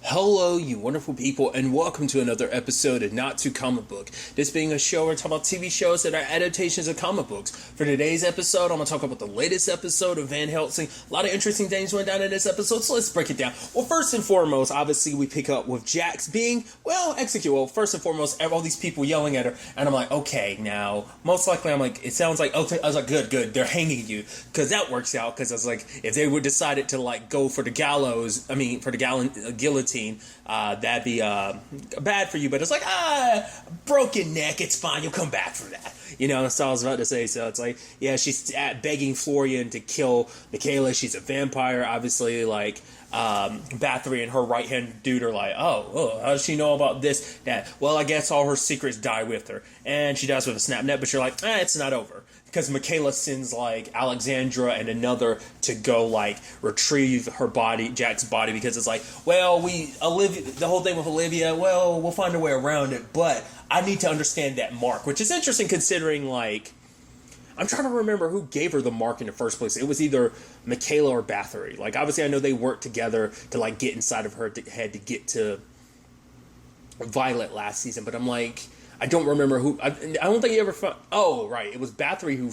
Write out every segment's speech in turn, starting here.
Hello, you wonderful people, and welcome to another episode of Not Too Comic Book. This being a show where I talk about TV shows that are adaptations of comic books. For today's episode, I'm going to talk about the latest episode of Van Helsing. A lot of interesting things went down in this episode, so let's break it down. Well, first and foremost, obviously, we pick up with Jax being, executed. Well, first and foremost, all these people yelling at her, and I'm like, okay, now, most likely, I'm like, it sounds like, okay, I was like, good, they're hanging you, because that works out, because I was like, if they would decided to, go for the gallows, for the guillotine, that'd be bad for you, but it's like, broken neck, it's fine, you'll come back for that. So I was about to say, so it's like, yeah, she's begging Florian to kill Michaela. She's a vampire, obviously, Bathory and her right-hand dude are like, oh, how does she know about this, that? Well, I guess all her secrets die with her. And she dies with a snap net, but you're like, it's not over. Because Michaela sends, Alexandra and another to go, retrieve her body, Jack's body, because it's like, the whole thing with Olivia, we'll find a way around it, but I need to understand that mark, which is interesting considering, I'm trying to remember who gave her the mark in the first place. It was either Michaela or Bathory. Obviously, I know they worked together to, get inside of her head to get to Violet last season, but I'm like, I don't remember who. I don't think he ever found. Oh, right. It was Bathory who,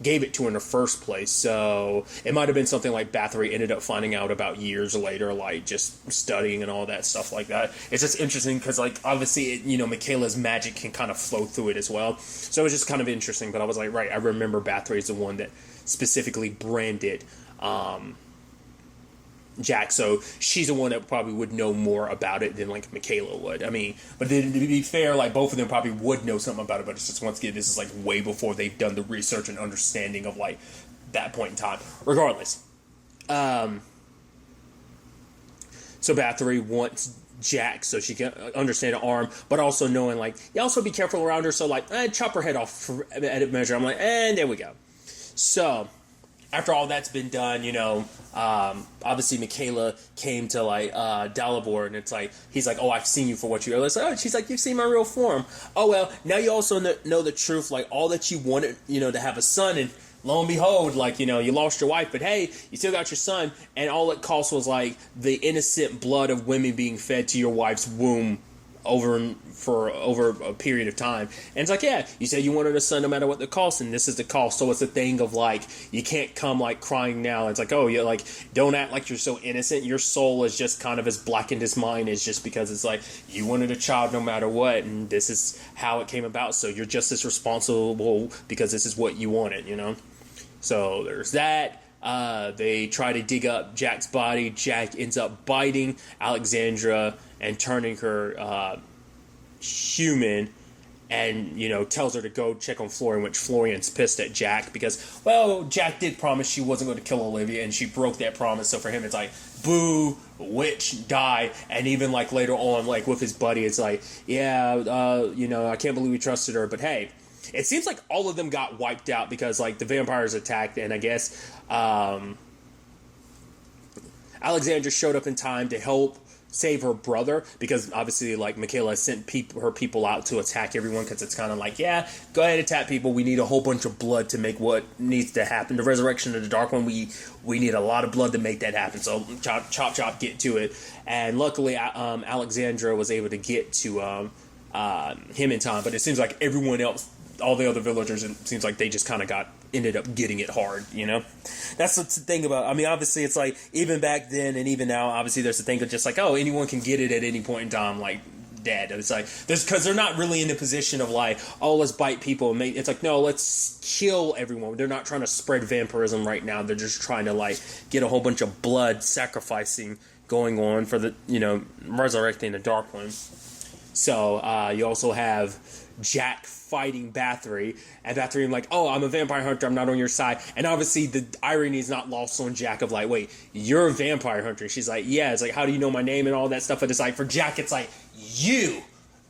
gave it to her in the first place. So it might have been something like Bathory ended up finding out about years later, just studying and all that stuff like that. It's just interesting because, obviously, Michaela's magic can kind of flow through it as well. So it was just kind of interesting. But I was like, right, I remember Bathory is the one that specifically branded Jack, so she's the one that probably would know more about it than Michaela would. But to be fair, both of them probably would know something about it, but it's just, once again, this is way before they've done the research and understanding of that point in time. Regardless, so Bathory wants Jack so she can understand the arm, but also knowing you also be careful around her, so chop her head off for edit measure. I'm and there we go. So after all that's been done, obviously Michaela came to Dalibor, and it's he's oh, I've seen you for what you are. She's you've seen my real form. Oh well, now you also know the truth, all that you wanted, to have a son, and lo and behold, you lost your wife, but hey, you still got your son, and all it cost was the innocent blood of women being fed to your wife's womb over a period of time. And it's yeah, you said you wanted a son no matter what the cost, and this is the cost. So it's a thing of you can't come crying now. It's oh, you're don't act like you're so innocent. Your soul is just kind of as blackened as mine is, just because it's you wanted a child no matter what, and this is how it came about. So you're just as responsible because this is what you wanted, So there's that. They try to dig up Jack's body. Jack ends up biting Alexandra and turning her human, and tells her to go check on Florian, which Florian's pissed at Jack because, Jack did promise she wasn't going to kill Olivia, and she broke that promise. So for him, it's boo, witch, die. And even later on, with his buddy, it's I can't believe we trusted her, but hey. It seems all of them got wiped out because, the vampires attacked, and I guess Alexandra showed up in time to help save her brother, because obviously, Michaela sent her people out to attack everyone, because it's kind of go ahead, attack people. We need a whole bunch of blood to make what needs to happen. The resurrection of the Dark One, we need a lot of blood to make that happen. So, chop, get to it. And luckily, Alexandra was able to get to him in time, but it seems everyone else, all the other villagers, it seems they just kind of ended up getting it hard, That's the thing about, obviously it's even back then and even now, obviously there's the thing of just oh, anyone can get it at any point in time, dead. It's there's, because they're not really in the position of oh, let's bite people. It's no, let's kill everyone. They're not trying to spread vampirism right now. They're just trying to get a whole bunch of blood sacrificing going on for the, resurrecting the Dark One. So, you also have Jack fighting Bathory, and Bathory, I'm oh, I'm a vampire hunter, I'm not on your side. And obviously the irony is not lost on Jack of wait, you're a vampire hunter. She's yeah, it's how do you know my name and all that stuff? But it's for Jack, it's you,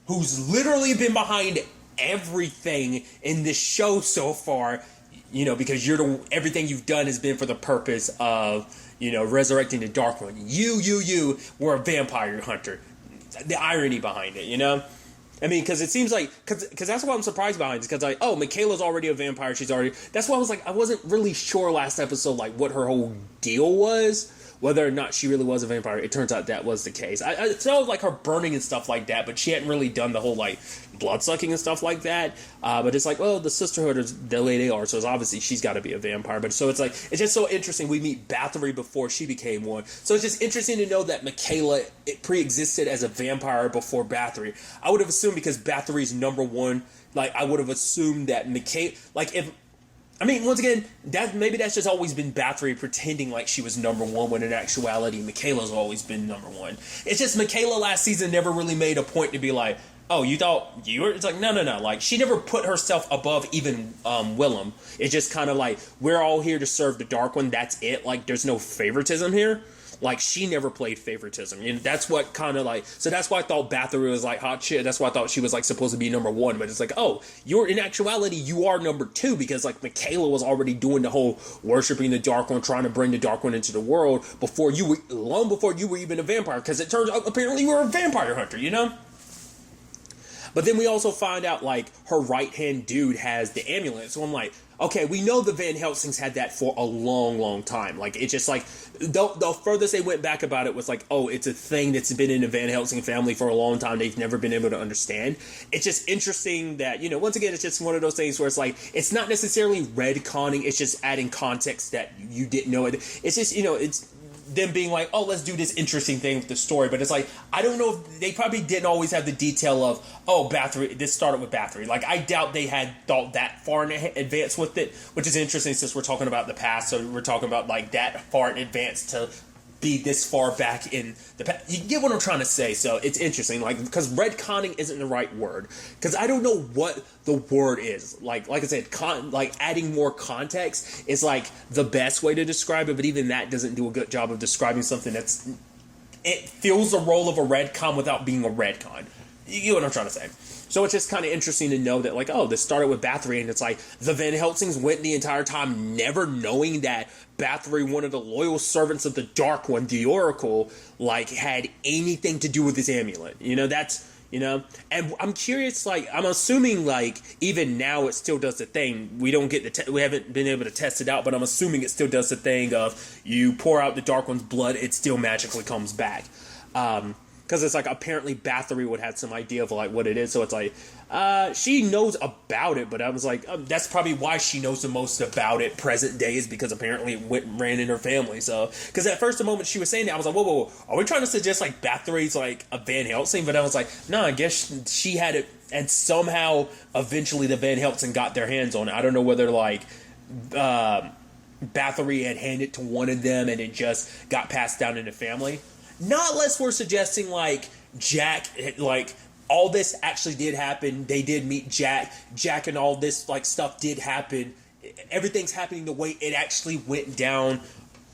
who's literally been behind everything in this show so far, because everything you've done has been for the purpose of, resurrecting the Dark One. You were a vampire hunter. The irony behind it, because it seems because that's what I'm surprised behind, because Michaela's already a vampire. She's already, that's why I was I wasn't really sure last episode, what her whole deal was whether or not she really was a vampire, it turns out that was the case. I saw like her burning and stuff like that, but she hadn't really done the whole like blood sucking and stuff like that. But it's like, well, the sisterhood is the way they are, so it's obviously she's got to be a vampire. But so it's like, it's just so interesting. We meet Bathory before she became one, so it's just interesting to know that Michaela pre-existed as a vampire before Bathory. I would have assumed because Bathory's number one. Like, I would have assumed that Michaela, like, if, I mean, once again, maybe that's just always been Bathory pretending like she was number one, when in actuality, Michaela's always been number one. It's just Michaela last season never really made a point to be like, oh, you thought you were? It's like, no. Like, she never put herself above even Willem. It's just kind of like, we're all here to serve the Dark One, that's it. Like, there's no favoritism here. Like, she never played favoritism. You know, that's what kind of like... So that's why I thought Bathory was, like, hot shit. That's why I thought she was, like, supposed to be number one. But it's like, oh, in actuality, you are number two. Because, like, Michaela was already doing the whole worshipping the Dark One, trying to bring the Dark One into the world long before you were even a vampire. Because it turns out, apparently, you were a vampire hunter, you know? But then we also find out, like, her right-hand dude has the amulet. So I'm like, okay, we know the Van Helsings had that for a long, long time. Like, it's just like, the furthest they went back about it was like, oh, it's a thing that's been in the Van Helsing family for a long time. They've never been able to understand. It's just interesting that, you know, once again, it's just one of those things where it's like, it's not necessarily retconning. It's just adding context that you didn't know. It's just, you know, it's them being like, oh, let's do this interesting thing with the story. But it's like, I don't know if they probably didn't always have the detail of, oh, Bathory, this started with Bathory. Like, I doubt they had thought that far in advance with it, which is interesting since we're talking about the past. So we're talking about like that far in advance to be this far back in the past. You get what I'm trying to say. So it's interesting, like, because retconning isn't the right word, because I don't know what the word is. Like I said, like adding more context is like the best way to describe it, but even that doesn't do a good job of describing something it fills the role of a retcon without being a retcon. You get what I'm trying to say. So it's just kind of interesting to know that, like, oh, this started with Bathory, and it's like the Van Helsings went the entire time never knowing that Bathory, one of the loyal servants of the Dark One, the Oracle, like, had anything to do with this amulet. You know, that's, you know, and I'm curious, like, I'm assuming, like, even now it still does the thing. We don't get we haven't been able to test it out, but I'm assuming it still does the thing of you pour out the Dark One's blood, it still magically comes back. Because it's like, apparently Bathory would have some idea of like what it is, so it's like she knows about it, but I was like, that's probably why she knows the most about it present day, is because apparently it ran in her family. So because at first the moment she was saying that, I was like, whoa, are we trying to suggest like Bathory's like a Van Helsing? But I was like, no, I guess she had it, and somehow eventually the Van Helsing got their hands on it. I don't know whether like Bathory had handed it to one of them and it just got passed down in the family. Not unless we're suggesting, like, Jack, like, all this actually did happen. They did meet Jack. Jack and all this, like, stuff did happen. Everything's happening the way it actually went down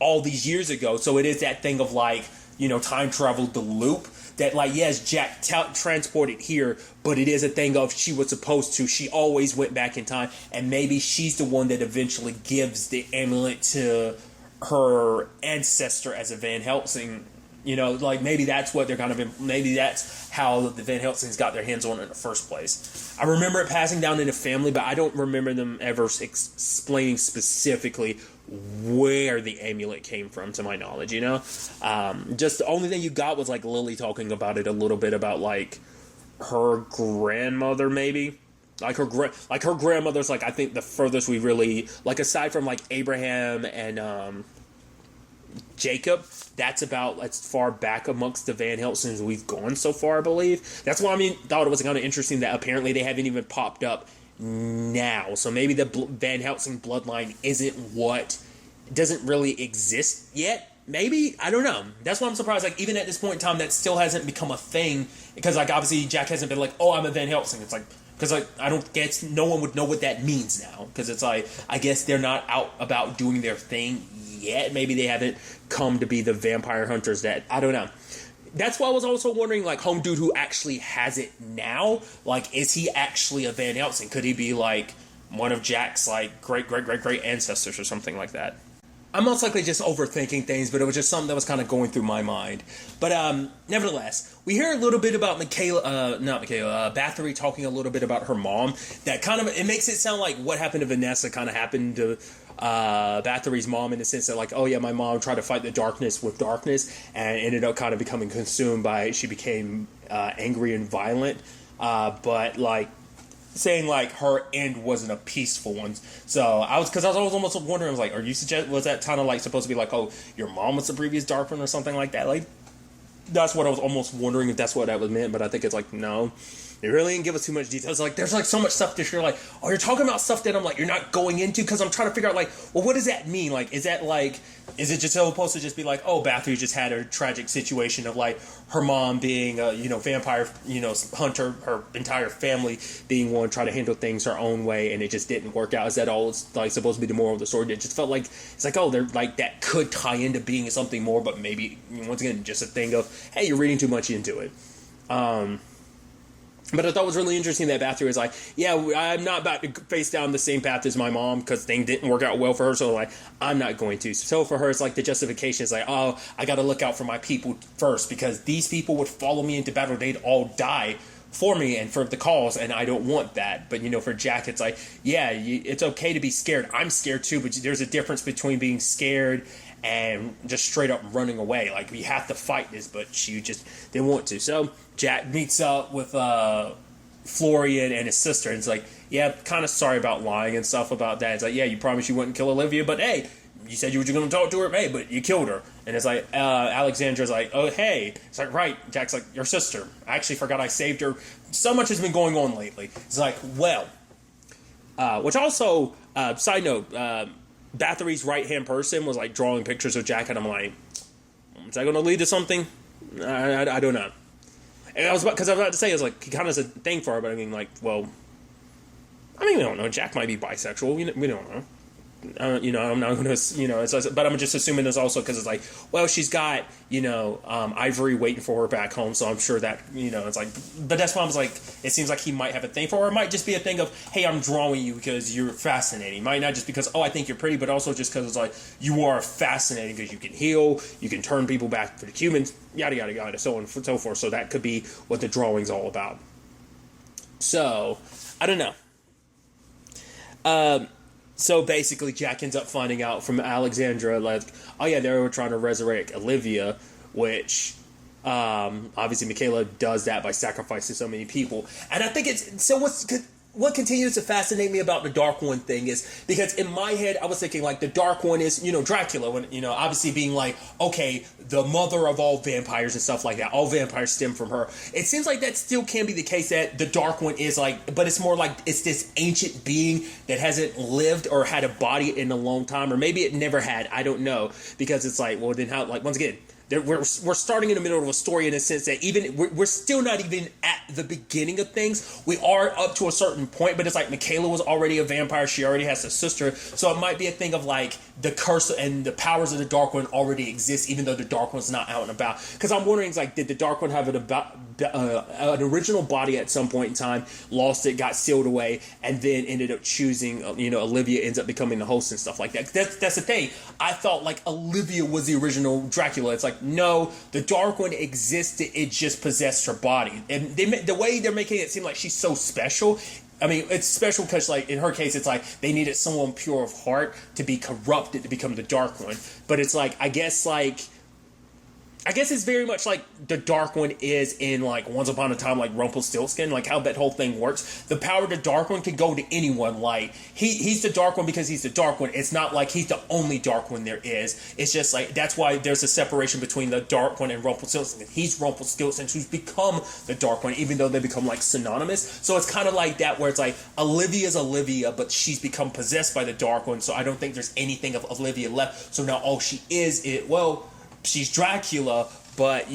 all these years ago. So it is that thing of, like, you know, time travel, the loop. That, like, yes, Jack transported here, but it is a thing of she was supposed to. She always went back in time. And maybe she's the one that eventually gives the amulet to her ancestor as a Van Helsing. You know, like, maybe that's what they're kind of... Maybe that's how the Van Helsings got their hands on it in the first place. I remember it passing down in the family, but I don't remember them ever explaining specifically where the amulet came from, to my knowledge, you know? Just the only thing you got was, like, Lily talking about it a little bit about, like, her grandmother, maybe? Like, her grandmother's, like, I think the furthest we really... Like, aside from, like, Abraham and, Jacob, that's about as far back amongst the Van Helsings we've gone so far, I believe. That's why thought it was kind of interesting that apparently they haven't even popped up now. So maybe the Van Helsing bloodline doesn't really exist yet. Maybe, I don't know. That's why I'm surprised. Like, even at this point in time, that still hasn't become a thing, because, like, obviously Jack hasn't been like, oh, I'm a Van Helsing. It's like, because, like, I don't guess no one would know what that means now, because it's like, I guess they're not out about doing their thing yet. Maybe they haven't come to be the vampire hunters that, I don't know. That's why I was also wondering, like, home dude who actually has it now, like, is he actually a Van Helsing? Could he be, like, one of Jack's, like, great ancestors or something like that? I'm most likely just overthinking things, but it was just something that was kind of going through my mind. But nevertheless, we hear a little bit about Bathory talking a little bit about her mom. That kind of, it makes it sound like what happened to Vanessa kind of happened to Bathory's mom, in the sense that, like, oh yeah, my mom tried to fight the darkness with darkness and ended up kind of becoming consumed by it. She became angry and violent, but like saying like her end wasn't a peaceful one. So I was almost wondering, I was like, was that kind of like supposed to be like, oh, your mom was the previous Dark One or something like that? Like, that's what I was almost wondering, if that's what that was meant, but I think it's like, no. They really didn't give us too much details. Like, there's like so much stuff that you're like, oh, you're talking about stuff that I'm like, you're not going into, because I'm trying to figure out like, well, what does that mean? Like, is that like, is it just supposed to just be like, oh, Bathory just had a tragic situation of like her mom being a, vampire, hunter, her entire family being one, try to handle things her own way, and it just didn't work out? Is that all it's like supposed to be the moral of the story? It just felt like, it's like, oh, they're like, that could tie into being something more, but maybe, once again, just a thing of, hey, you're reading too much into it. But I thought it was really interesting that Bathory was like, yeah, I'm not about to face down the same path as my mom, because things didn't work out well for her, so like, I'm not going to. So for her, it's like the justification is like, oh, I got to look out for my people first, because these people would follow me into battle, they'd all die for me and for the cause, and I don't want that. But for Jack, it's like, yeah, it's okay to be scared. I'm scared too, but there's a difference between being scared and just straight up running away. Like, we have to fight this, but she just didn't want to. So Jack meets up with Florian and his sister, and it's like, yeah, kind of sorry about lying and stuff about that. It's like, yeah, you promised you wouldn't kill Olivia, but hey, you said you were going to talk to her, hey, but you killed her. And it's like, Alexandra's like, oh, hey. It's like, right. Jack's like, your sister. I actually forgot I saved her. So much has been going on lately. It's like, well, which also, side note, Bathory's right-hand person was like drawing pictures of Jack, and I'm like, is that going to lead to something? I don't know. And I was about to say, it's like, he kind of has a thing for her, but I mean, like, well, we don't know. Jack might be bisexual. We don't know. I'm not going to, but I'm just assuming it's also because it's like, well, she's got, Ivory waiting for her back home, so I'm sure that, it's like, but that's why I was like, it seems like he might have a thing for her. It might just be a thing of, hey, I'm drawing you because you're fascinating. It might not just because, oh, I think you're pretty, but also just because it's like, you are fascinating because you can heal, you can turn people back to the humans, yada, yada, yada, so on and so forth. So that could be what the drawing's all about. So, I don't know. So basically, Jack ends up finding out from Alexandra, like, oh yeah, they were trying to resurrect Olivia, which obviously Michaela does that by sacrificing so many people. And I think it's, so what continues to fascinate me about the Dark One thing is, because in my head, I was thinking, like, the Dark One is, Dracula, when, obviously being like, okay, the mother of all vampires and stuff like that. All vampires stem from her. It seems like that still can be the case, that the Dark One is like, but it's more like it's this ancient being that hasn't lived or had a body in a long time, or maybe it never had. I don't know, because it's like, well, then how, like, once again, we're starting in the middle of a story, in a sense that even we're still not even at the beginning of things. We are up to a certain point, but it's like Michaela was already a vampire. She already has a sister, so it might be a thing of like the curse and the powers of the Dark One already exist, even though the Dark One's not out and about. Because I'm wondering, like, did the Dark One have an original body at some point in time, lost it, got sealed away, and then ended up choosing, Olivia ends up becoming the host and stuff like that. That's the thing. I thought like Olivia was the original Dracula. It's like, no, the Dark One existed, it just possessed her body. And the way they're making it seem like she's so special, I mean, it's special because, like, in her case, it's like they needed someone pure of heart to be corrupted to become the Dark One. But it's like, I guess it's very much like the Dark One is in, like, Once Upon a Time, like, Rumpelstiltskin, like, how that whole thing works. The power of the Dark One can go to anyone. Like, he's the Dark One because he's the Dark One. It's not like he's the only Dark One there is. It's just, like, that's why there's a separation between the Dark One and Rumpelstiltskin. He's Rumpelstiltskin, who's become the Dark One, even though they become, like, synonymous. So it's kind of like that, where it's like, Olivia's Olivia, but she's become possessed by the Dark One, so I don't think there's anything of Olivia left. So now all she is, she's Dracula, but,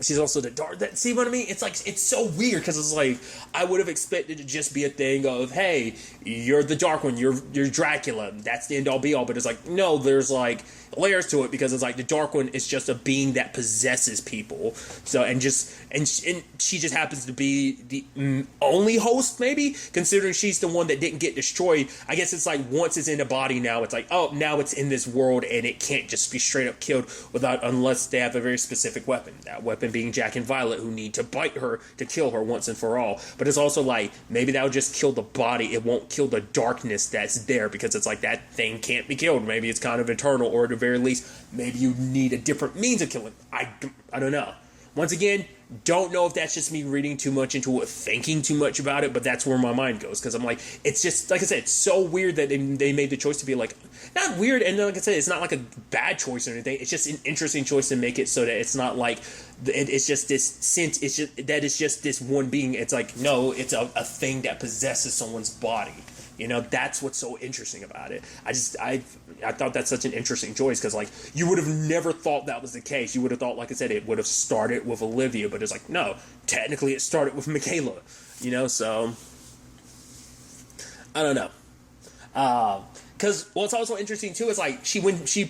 she's also the Dark. See what I mean? It's like, it's so weird, because it's like, I would have expected to just be a thing of, hey, you're the Dark One, you're Dracula, that's the end all be all. But it's like, no, there's like layers to it, because it's like the Dark One is just a being that possesses people. So and she just happens to be the only host, maybe, considering she's the one that didn't get destroyed. I guess it's like once it's in the body, now it's like, oh, now it's in this world and it can't just be straight up killed unless they have a very specific weapon. That weapon being Jack and Violet, who need to bite her to kill her once and for all. But it's also like, maybe that'll just kill the body. It won't kill the darkness that's there, because it's like that thing can't be killed. Maybe it's kind of eternal, or at the very least, maybe you need a different means of killing. I don't know. Once again, don't know if that's just me reading too much into it, thinking too much about it, but that's where my mind goes, because I'm like, it's just, like I said, it's so weird that they made the choice to be like, not weird, and like I said, it's not like a bad choice or anything, it's just an interesting choice to make it so that it's not like, it's just this sense, it's just this one being. It's like, no, it's a thing that possesses someone's body. You know, that's what's so interesting about it. I thought that's such an interesting choice, because, like, you would have never thought that was the case. You would have thought, like I said, it would have started with Olivia, but it's like, no, technically it started with Michaela, you know, so, I don't know. Because what's also interesting, too, is, like, when she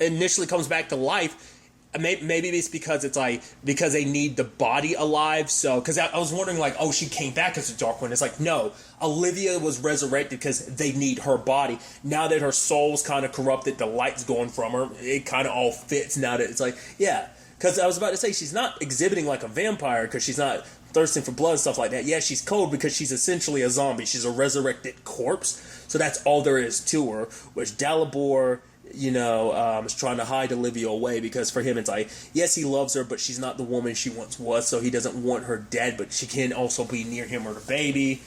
initially comes back to life, maybe it's because it's like, because they need the body alive. So, because I was wondering, like, oh, she came back as a Dark One. It's like, no, Olivia was resurrected because they need her body. Now that her soul's kind of corrupted, the light's going from her, it kind of all fits now that it's like, yeah. Because I was about to say, she's not exhibiting like a vampire, because she's not thirsting for blood and stuff like that. Yeah, she's cold because she's essentially a zombie. She's a resurrected corpse. So that's all there is to her, which Dalibor, you know, is trying to hide Olivia away, because for him it's like, yes, he loves her, but she's not the woman she once was, so he doesn't want her dead, but she can also be near him or the baby.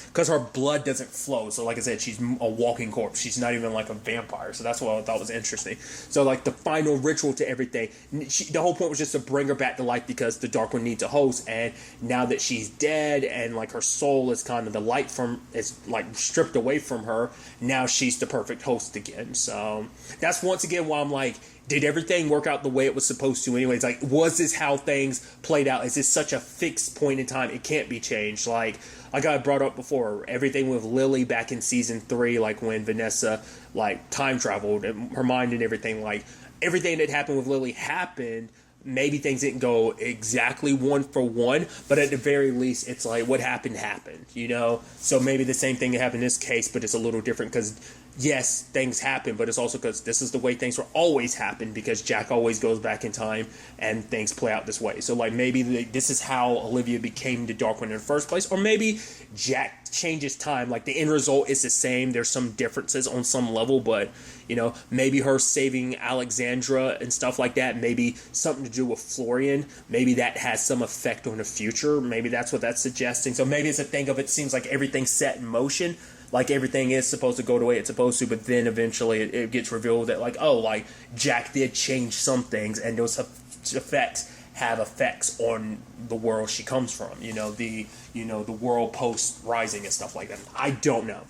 Because her blood doesn't flow. So like I said, she's a walking corpse. She's not even like a vampire. So that's what I thought was interesting. So like the final ritual to everything, the whole point was just to bring her back to life, because the Dark One needs a host. And now that she's dead and like her soul is kind of, the light is like stripped away from her, now she's the perfect host again. So that's once again why I'm like, did everything work out the way it was supposed to anyways? Like, was this how things played out? Is this such a fixed point in time? It can't be changed. Like I brought up before, everything with Lily back in season 3, like when Vanessa, like, time traveled, and her mind and everything, like, everything that happened with Lily happened. Maybe things didn't go exactly one for one, but at the very least, it's like, what happened, you know? So maybe the same thing that happened in this case, but it's a little different, because yes, things happen, but it's also because this is the way things will always happen, because Jack always goes back in time and things play out this way. So like, maybe this is how Olivia became the Dark One in the first place, or maybe Jack changes time, like the end result is the same, there's some differences on some level, but you know, maybe her saving Alexandra and stuff like that, maybe something to do with Florian, maybe that has some effect on the future, maybe that's what that's suggesting. So maybe it's a thing of, it seems like everything's set in motion, like everything is supposed to go the way it's supposed to, but then eventually it gets revealed that, like, oh, like Jack did change some things, and those effects have effects on the world she comes from, the world post Rising and stuff like that. I don't know.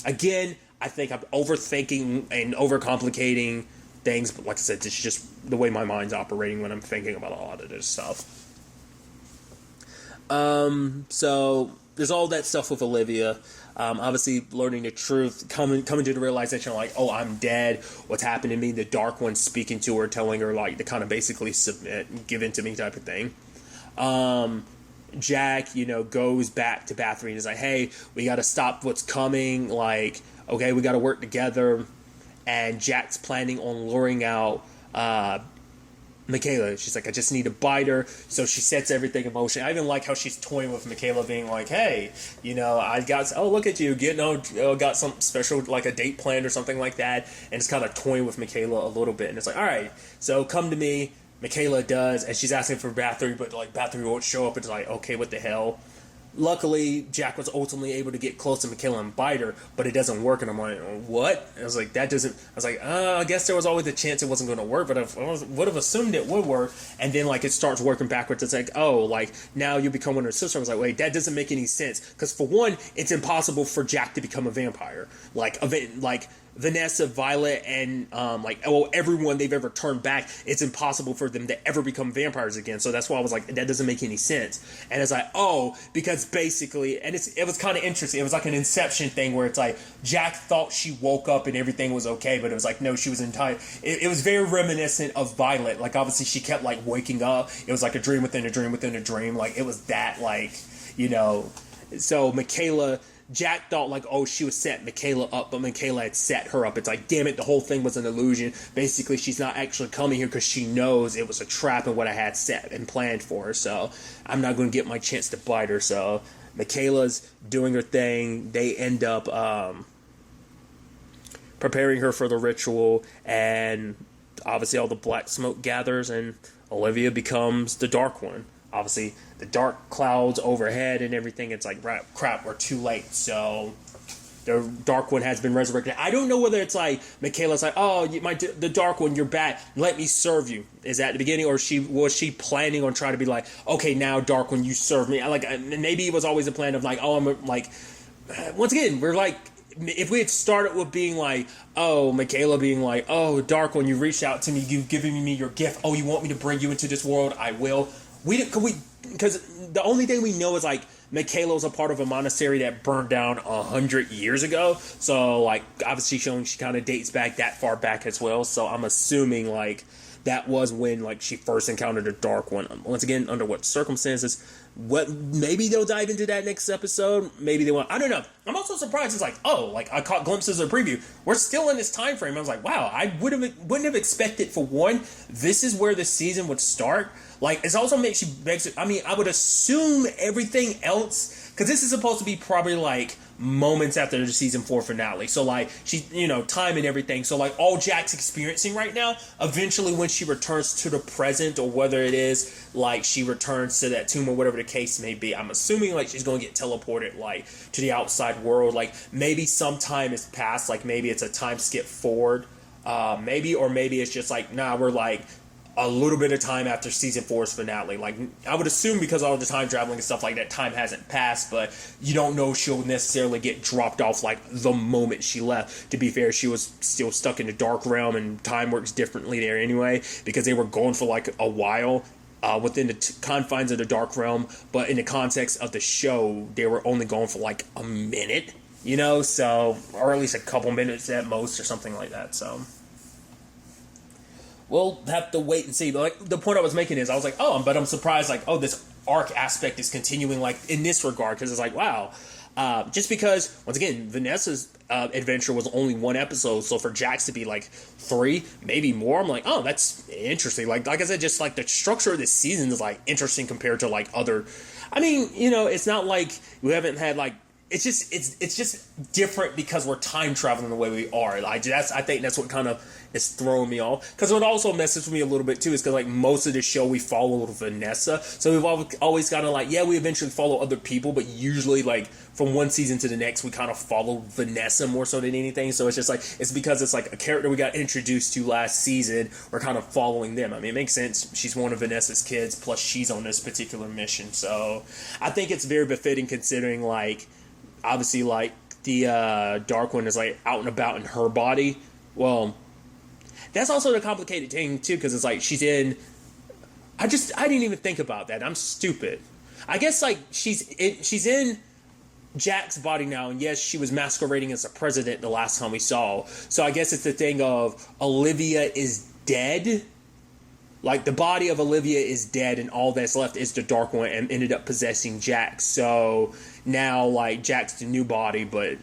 Again, I think I'm overthinking and overcomplicating things, but like I said, it's just the way my mind's operating when I'm thinking about a lot of this stuff. So there's all that stuff with Olivia. Obviously learning the truth, coming to the realization, like, oh, I'm dead. What's happened to me? The Dark One speaking to her, telling her, like, to kind of basically submit and give in to me type of thing. Jack, goes back to Bathory and is like, hey, we got to stop what's coming. Like, okay, we got to work together. And Jack's planning on luring out Michaela. She's like, I just need to bite her. So she sets everything in motion. I even like how she's toying with Michaela, being like, hey, look at you, got some special, like a date planned or something like that. And it's kind of toying with Michaela a little bit. And it's like, all right, so come to me. Michaela does, and she's asking for Bathory, but like Bathory won't show up. It's like, okay, what the hell? Luckily, Jack was ultimately able to get close to Michaela and bite her, but it doesn't work. And I'm like, what? I was like, I guess there was always a chance it wasn't going to work, but I would have assumed it would work. And then, like, it starts working backwards. It's like, oh, like, now you become one of her sister. I was like, wait, that doesn't make any sense. Because, for one, it's impossible for Jack to become a vampire. Vanessa, Violet, and everyone they've ever turned back, it's impossible for them to ever become vampires again. So that's why I was like, that doesn't make any sense. And it's like, oh, because basically, and it was kind of interesting. It was like an Inception thing where it's like Jack thought she woke up and everything was okay, but it was like, no, she was entire. It was very reminiscent of Violet. Like, obviously, she kept like waking up. It was like a dream within a dream within a dream. Like, it was that, like, you know. So Michaela, Jack thought like, oh, she was setting Michaela up, but Michaela had set her up. It's like, damn it, the whole thing was an illusion. Basically, she's not actually coming here because she knows it was a trap and what I had set and planned for her. So I'm not going to get my chance to bite her. So Michaela's doing her thing. They end up preparing her for the ritual, and obviously all the black smoke gathers, and Olivia becomes the Dark One. Obviously, the dark clouds overhead and everything, it's like, right, crap, we're too late. So the Dark One has been resurrected. I don't know whether it's like Michaela's like, oh, the Dark One, you're back. Let me serve you. Is that the beginning, or was she planning on trying to be like, okay, now Dark One, you serve me? Like, maybe it was always a plan of like, oh, I'm like, once again, we're like, if we had started with being like, oh, Michaela being like, oh, Dark One, you reached out to me, you've given me your gift. Oh, you want me to bring you into this world? I will. Because the only thing we know is like Michaela was a part of a monastery that burned down 100 years ago. So like obviously showing she kind of dates back that far back as well. So I'm assuming like that was when like she first encountered the Dark One. Once again, under what circumstances? What, maybe they'll dive into that next episode. Maybe they won't. I don't know. I'm also surprised. It's like, oh, like I caught glimpses of the preview. We're still in this time frame. I was like, wow, I wouldn't have expected, for one, this is where the season would start. Like, it also makes you, I mean, I would assume everything else, because this is supposed to be probably like moments after the season 4 finale. So like, she, you know, time and everything. So like, all Jack's experiencing right now, eventually when she returns to the present, or whether it is like she returns to that tomb or whatever the case may be, I'm assuming like she's going to get teleported like to the outside world. Like maybe some time has passed, like maybe it's a time skip forward, maybe it's just like, nah, we're like a little bit of time after season 4's finale. Like, I would assume because all the time traveling and stuff like that, time hasn't passed, but you don't know she'll necessarily get dropped off like the moment she left. To be fair, she was still stuck in the Dark Realm, and time works differently there anyway, because they were going for like a while within the confines of the Dark Realm, but in the context of the show, they were only going for like a minute, you know, so, or at least a couple minutes at most, or something like that, so we'll have to wait and see. But like, the point I was making is, I was like, oh, but I'm surprised, like, oh, this arc aspect is continuing, like, in this regard, because it's like, wow. Just because, once again, Vanessa's adventure was only 1 episode, so for Jax to be, like, 3, maybe more, I'm like, oh, that's interesting. Like I said, just, like, the structure of this season is, like, interesting compared to, like, other... I mean, you know, it's not like we haven't had, like, it's just different because we're time traveling the way we are. Like, I think that's what kind of is throwing me off. Because what also messes with me a little bit too is because like most of the show we follow Vanessa, so we've always kind of like, yeah, we eventually follow other people, but usually like from one season to the next we kind of follow Vanessa more so than anything. So it's just like, it's because it's like a character we got introduced to last season, we're kind of following them. I mean, it makes sense. She's one of Vanessa's kids, plus she's on this particular mission. So I think it's very befitting considering like, obviously, like, the Dark One is, like, out and about in her body. Well, that's also the complicated thing, too, because it's like, she's in... I didn't even think about that. I'm stupid. I guess, like, she's in Jack's body now, and yes, she was masquerading as a president the last time we saw. So I guess it's the thing of Olivia is dead. Like, the body of Olivia is dead, and all that's left is the Dark One, and ended up possessing Jack. So now, like, Jack's the new body, but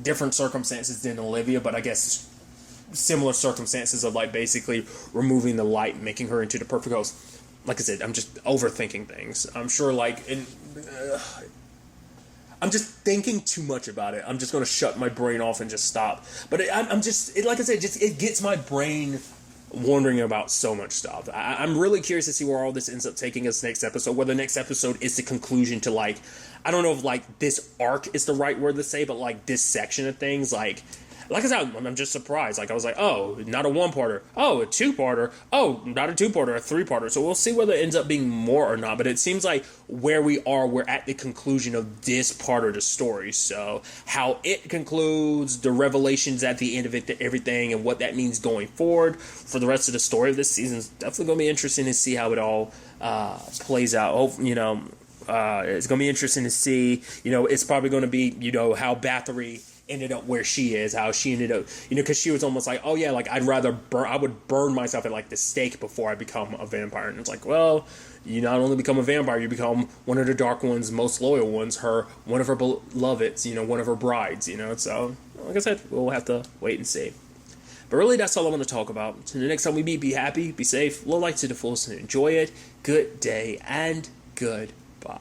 different circumstances than Olivia, but I guess similar circumstances of, like, basically removing the light and making her into the perfect host. Like I said, I'm just overthinking things. I'm sure, like, I'm just thinking too much about it. I'm just going to shut my brain off and just stop. But I'm just, like I said, it gets my brain wondering about so much stuff. I'm really curious to see where all this ends up taking us next episode, whether the next episode is the conclusion to, like, I don't know if, like, this arc is the right word to say, but, like, this section of things, like, like I said, I'm just surprised. Like, I was like, oh, not a one-parter. Oh, a two-parter. Oh, not a two-parter, a three-parter. So we'll see whether it ends up being more or not. But it seems like where we are, we're at the conclusion of this part of the story. So how it concludes, the revelations at the end of it, everything, and what that means going forward for the rest of the story of this season is definitely going to be interesting to see how it all plays out. It's going to be interesting to see, it's probably going to be, how Bathory ended up where she is, how she ended up, because she was almost like, oh yeah, like I would burn myself at like the stake before I become a vampire. And it's like, well, you not only become a vampire, you become one of the Dark One's most loyal ones, one of her beloveds, one of her brides, so like I said, we'll have to wait and see. But really, that's all I want to talk about. Until the next time we meet, be happy, be safe, live life to the fullest, and enjoy it. Good day and goodbye.